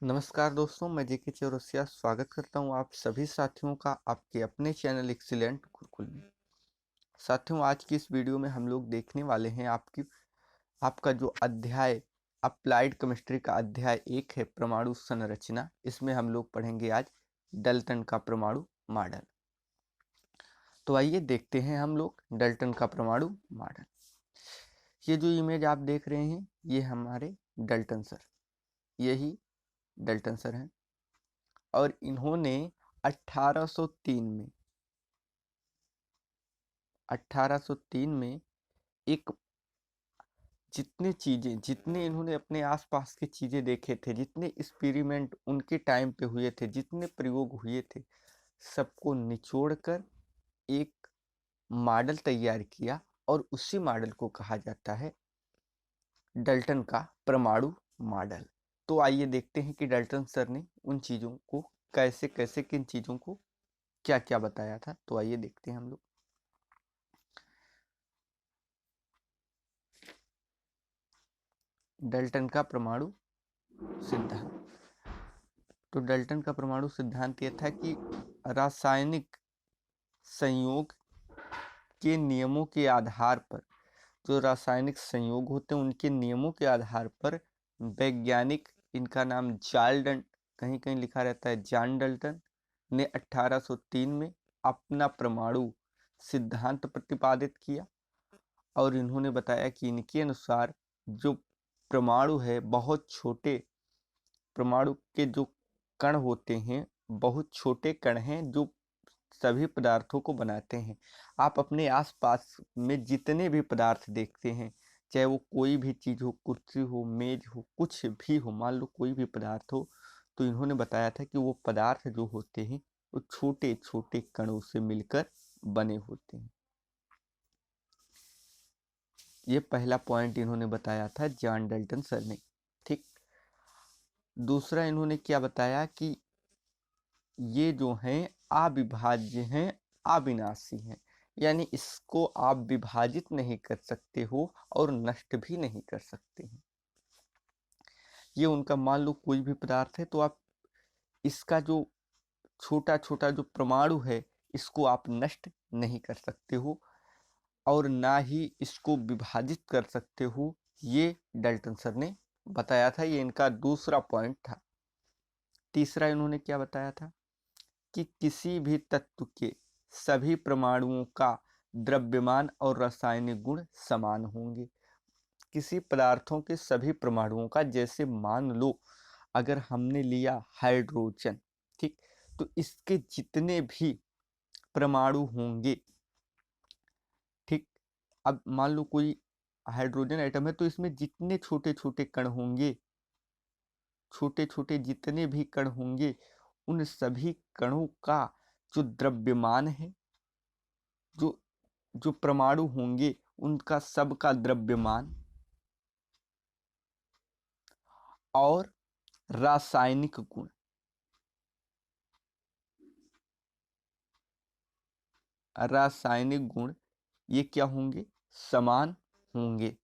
नमस्कार दोस्तों, मैं जेके चौरसिया स्वागत करता हूं आप सभी साथियों का आपके अपने चैनल एक्सीलेंट गुरुकुल में। साथियों, आज की इस वीडियो में हम लोग देखने वाले हैं आपका जो अध्याय अप्लाइड केमिस्ट्री का अध्याय 1 है, परमाणु संरचना। इसमें हम लोग पढ़ेंगे आज डाल्टन का परमाणु मॉडल। तो आइए देखते हैं हम लोग डाल्टन का परमाणु मॉडल। ये जो इमेज आप देख रहे हैं, ये हमारे डाल्टन सर, यही डाल्टन सर हैं। और इन्होंने 1803 में एक जितने इन्होंने अपने आसपास की चीज़ें देखे थे, जितने एक्सपेरिमेंट उनके टाइम पे हुए थे, जितने प्रयोग हुए थे, सबको निचोड़कर एक मॉडल तैयार किया। और उसी मॉडल को कहा जाता है डाल्टन का परमाणु मॉडल। तो आइए देखते हैं कि डाल्टन सर ने उन चीज़ों को कैसे कैसे किन चीज़ों को क्या क्या बताया था। तो आइए देखते हैं हम लोग डाल्टन का परमाणु सिद्धांत। तो डाल्टन का परमाणु सिद्धांत यह था कि रासायनिक संयोग के नियमों के आधार पर, जो रासायनिक संयोग होते हैं उनके नियमों के आधार पर वैज्ञानिक, इनका नाम कहीं कहीं लिखा रहता है जॉन डाल्टन ने 1803 में अपना परमाणु सिद्धांत प्रतिपादित किया। और इन्होंने बताया कि इनके अनुसार जो परमाणु है, बहुत छोटे परमाणु के जो कण होते हैं, बहुत छोटे कण हैं जो सभी पदार्थों को बनाते हैं। आप अपने आसपास में जितने भी पदार्थ देखते हैं, चाहे वो कोई भी चीज़ हो, कुर्सी हो, मेज हो, कुछ भी हो, मान लो कोई भी पदार्थ हो, तो इन्होंने बताया था कि वो पदार्थ जो होते हैं वो छोटे छोटे कणों से मिलकर बने होते हैं। ये पहला पॉइंट इन्होंने बताया था जॉन डाल्टन सर ने। ठीक। दूसरा इन्होंने क्या बताया कि ये जो हैं अविभाज्य हैं, अविनाशी हैं, यानी इसको आप विभाजित नहीं कर सकते हो और नष्ट भी नहीं कर सकते हैं। ये उनका, मान लो कोई भी पदार्थ है तो आप इसका जो छोटा छोटा जो परमाणु है, इसको आप नष्ट नहीं कर सकते हो और ना ही इसको विभाजित कर सकते हो। ये डाल्टन सर ने बताया था। ये इनका दूसरा पॉइंट था। तीसरा इन्होंने क्या बताया था कि किसी भी तत्व के सभी परमाणुओं का द्रव्यमान और रासायनिक गुण समान होंगे। किसी पदार्थों के सभी परमाणुओं का, जैसे मान लो अगर हमने लिया हाइड्रोजन, ठीक, तो इसके जितने भी परमाणु होंगे, ठीक, अब मान लो कोई हाइड्रोजन एटम है तो इसमें जितने छोटे छोटे कण होंगे, छोटे छोटे जितने भी कण होंगे, उन सभी कणों का जो द्रव्यमान है, जो जो परमाणु होंगे उनका सबका द्रव्यमान और रासायनिक गुण, ये क्या होंगे? समान होंगे।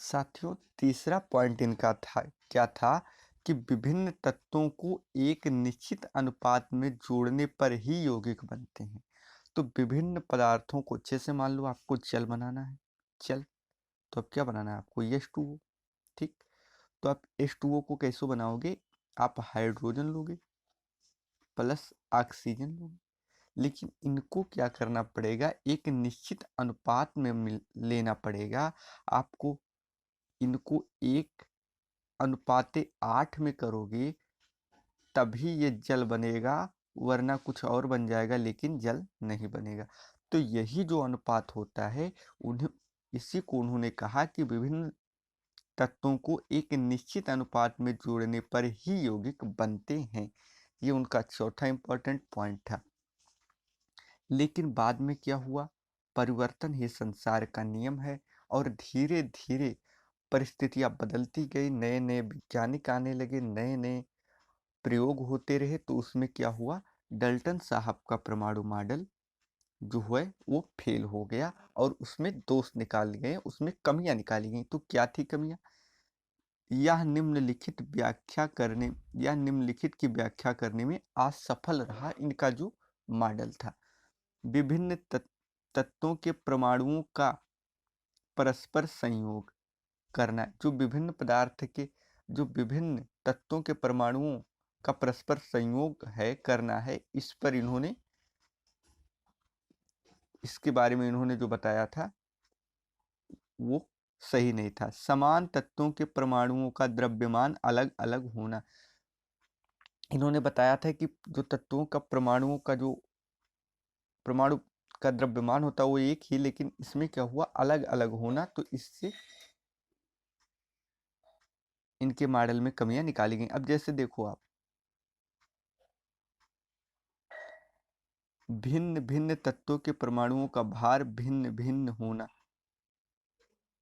साथियों, तीसरा पॉइंट इनका था, क्या था कि विभिन्न तत्वों को एक निश्चित अनुपात में जोड़ने पर ही यौगिक बनते हैं। तो विभिन्न पदार्थों को, जैसे मान लो आपको जल बनाना है, जल, तो अब क्या बनाना है आपको? H2O। ठीक, तो आप H2O को कैसे बनाओगे? आप हाइड्रोजन लोगे प्लस ऑक्सीजन लोगे, लेकिन इनको क्या करना पड़ेगा? एक निश्चित अनुपात में लेना पड़ेगा आपको। इनको 1:8 में करोगे तभी ये जल बनेगा, वरना कुछ और बन जाएगा लेकिन जल नहीं बनेगा। तो यही जो अनुपात होता है, उन्हें इसी को उन्होंने कहा कि विभिन्न तत्वों को एक निश्चित अनुपात में जोड़ने पर ही यौगिक बनते हैं। ये उनका चौथा इंपॉर्टेंट पॉइंट था। लेकिन बाद में क्या हुआ? परिवर्तन ही संसार का नियम है और धीरे धीरे परिस्थितियां बदलती गई, नए नए वैज्ञानिक आने लगे, नए नए प्रयोग होते रहे। तो उसमें क्या हुआ? डाल्टन साहब का परमाणु मॉडल जो है वो फेल हो गया और उसमें दोष निकाले गए, उसमें कमियां निकाली गई। तो क्या थी कमियां? यह निम्नलिखित की व्याख्या करने में असफल रहा। इनका जो मॉडल था, विभिन्न तत्वों के परमाणुओं का परस्पर संयोग करना, जो विभिन्न पदार्थ के जो विभिन्न तत्वों के परमाणुओं का परस्पर संयोग है करना है, इस पर इन्होंने, इसके बारे में इन्होंने जो बताया था वो सही नहीं था। समान तत्वों के परमाणुओं का द्रव्यमान अलग अलग होना, इन्होंने बताया था कि जो तत्वों का परमाणु का द्रव्यमान होता है वो एक ही, लेकिन इसमें क्या हुआ, अलग अलग होना। तो इससे इनके मॉडल में कमियां निकाली गई। अब जैसे देखो आप, भिन्न भिन्न तत्वों के परमाणुओं का भार भिन्न भिन्न होना।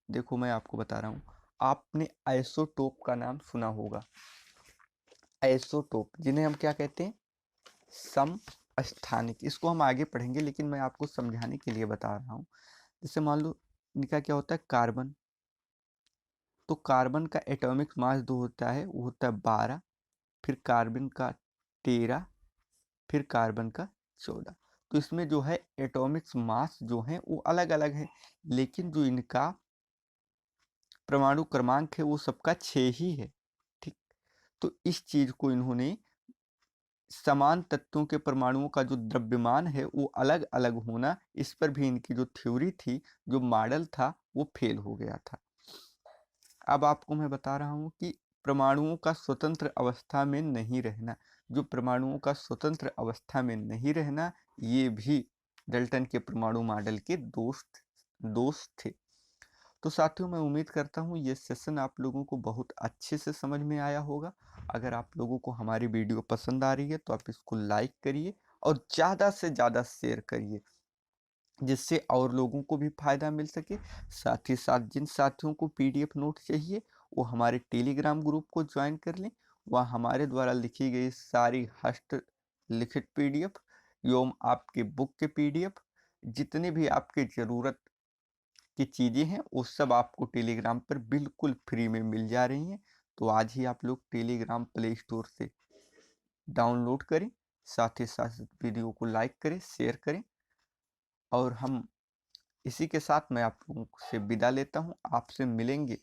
देखो मैं आपको बता रहा हूं, आपने आइसोटोप का नाम सुना होगा। आइसोटोप जिन्हें हम क्या कहते हैं, समस्थानिक। इसको हम आगे पढ़ेंगे, लेकिन मैं आपको समझाने के लिए बता रहा हूँ। जैसे मान लो इनका क्या होता है, कार्बन। तो कार्बन का एटॉमिक मास जो होता है वो होता है 12, फिर कार्बन का 13, फिर कार्बन का 14। तो इसमें जो है एटॉमिक मास जो है वो अलग अलग है, लेकिन जो इनका परमाणु क्रमांक है वो सबका 6 ही है। ठीक, तो इस चीज को इन्होंने, समान तत्वों के परमाणुओं का जो द्रव्यमान है वो अलग अलग होना, इस पर भी इनकी जो थ्योरी थी, जो मॉडल था, वो फेल हो गया था। अब आपको मैं बता रहा हूँ कि परमाणुओं का स्वतंत्र अवस्था में नहीं रहना, जो परमाणुओं का स्वतंत्र अवस्था में नहीं रहना, ये भी डाल्टन के परमाणु मॉडल के दोष थे। तो साथियों, मैं उम्मीद करता हूँ ये सेशन आप लोगों को बहुत अच्छे से समझ में आया होगा। अगर आप लोगों को हमारी वीडियो पसंद आ रही है तो आप इसको लाइक करिए और ज़्यादा से ज़्यादा शेयर करिए, जिससे और लोगों को भी फायदा मिल सके। साथ ही साथ जिन साथियों को पीडीएफ नोट चाहिए वो हमारे टेलीग्राम ग्रुप को ज्वाइन कर लें। वहाँ हमारे द्वारा लिखी गई सारी हस्तलिखित पीडीएफ एवं आपके बुक के पीडीएफ, जितने भी आपके ज़रूरत की चीज़ें हैं वो सब आपको टेलीग्राम पर बिल्कुल फ्री में मिल जा रही हैं। तो आज ही आप लोग टेलीग्राम प्ले स्टोर से डाउनलोड करें, साथ ही साथ वीडियो को लाइक करें, शेयर करें। और हम इसी के साथ मैं आप लोगों से विदा लेता हूं। आपसे मिलेंगे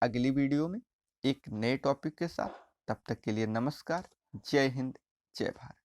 अगली वीडियो में एक नए टॉपिक के साथ। तब तक के लिए नमस्कार, जय हिंद, जय भारत।